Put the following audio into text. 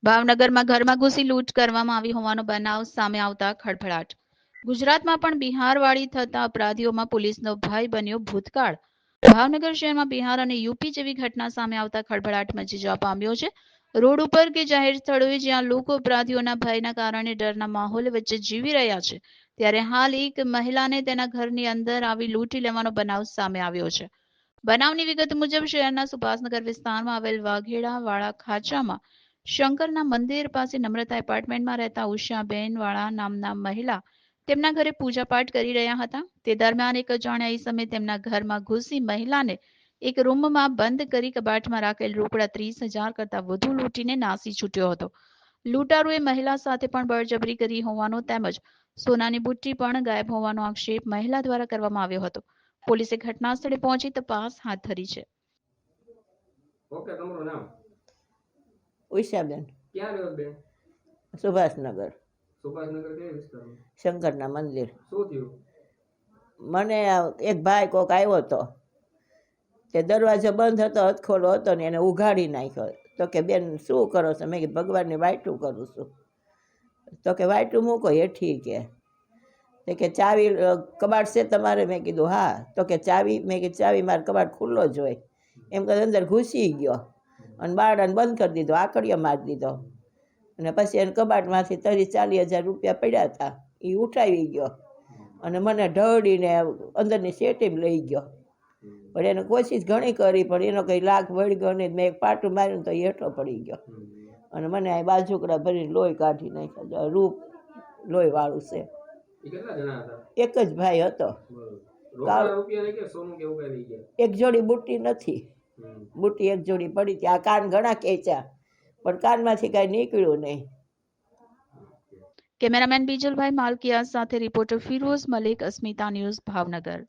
ભાવનગરમાં ઘરમાં ઘૂસી લૂંટ કરવામાં આવી હોવાનો બનાવ સામે આવતા ખળભળાટ. ગુજરાતમાં પણ બિહારવાળી થતા અપરાધીઓમાં પોલીસનો ભય બન્યો ભૂતકાળ. ભાવનગર શહેરમાં બિહાર અને યુપી જેવી ઘટના સામે આવતા ખળભળાટ મચી જવા પામ્યો છે. રોડ ઉપર કે જાહેર સ્થળોએ જ્યાં લોકો અપરાધીઓના ભયના કારણે ડરના માહોલ વચ્ચે જીવી રહ્યા છે, ત્યારે હાલ એક મહિલાને તેના ઘરની અંદર આવી લૂંટી લેવાનો બનાવ સામે આવ્યો છે. બનાવની વિગત મુજબ શહેરના સુભાષનગર વિસ્તારમાં આવેલ વાઘેડા વાળા ખાંચામાં શંકરના મંદિર પાસે નમ્રતા એપાર્ટમેન્ટમાં રહેતા ઉષાબેન વાળા નામના મહિલા તેમના ઘરે પૂજાપાઠ કરી રહ્યા હતા. તે દરમિયાન એક અજાણ્યા ઈસમે તેમના ઘરમાં ઘૂસી મહિલાને એક રૂમમાં બંધ કરી કબાટમાં રાખેલ રોકડા 30,000 કરતાં વધુ લૂંટીને નાસી છૂટ્યો હતો. લૂંટારુએ મહિલા સાથે પણ બળજબરી કરી હોવાનો તેમજ સોનાની બુટ્ટી પણ ગાયબ હોવાનો આક્ષેપ મહિલા દ્વારા કરવામાં આવ્યો હતો. પોલીસે ઘટના સ્થળે પહોંચી તપાસ હાથ ધરી છે. ઓકે, તમારું નામ? ઉષાબેન. ક્યાં રહ્યો બેન? સુભાષનગર. સુભાષનગર કયા વિસ્તારમાં? શંકરના મંદિર. શું થયું? મને એક ભાઈ કોક આવ્યો હતો, તે દરવાજો બંધ હતો, હથખોલો હતો ને એને ઉઘાડી નાખ્યો. તો કે બેન શું કરો છો? મેં કીધું ભગવાનની વાયટું કરું છું. તો કે વાયટું મૂકો હેઠી કે ચાવી કબાટ છે તમારે? મેં કીધું હા. તો કે ચાવી? મેં કીધું ચાવી મારે કબાટ ખુલ્લો જ હોય. એમ કરી અંદર ઘૂસી ગયો અને બારણાને બંધ કરી દીધો, આકડીઓ મારી દીધો. અને પછી એને કબાટમાંથી 30-40 હજાર રૂપિયા પડ્યા હતા, એ ઉઠાવી ગયો અને મને ઢળીને અંદરની સેટી લઈ ગયો. પણ એને કોશિશ ઘણી કરી પણ એનો કંઈ લાગ વળગ્યો નહીં. મેં એક પાટું માર્યું તો એ હેઠો પડી ગયો અને મને આ બાજુકડા ભરીને લોહી કાઢી નાખ્યા. રૂપ લોહીવાળું છે. એક જ ભાઈ હતો. એક જોડી બુટ્ટી નથી, બુટ્ટી એક જોડી પડી હતી. આ કાન ઘણા ખેંચ્યા પણ કાનમાંથી કાંઈ નીકળ્યું નહીં. કેમેરામેન બીજલભાઈ માલકિયા સાથે રિપોર્ટર ફિરોઝ મલિક, અસ્મિતા ન્યૂઝ, ભાવનગર.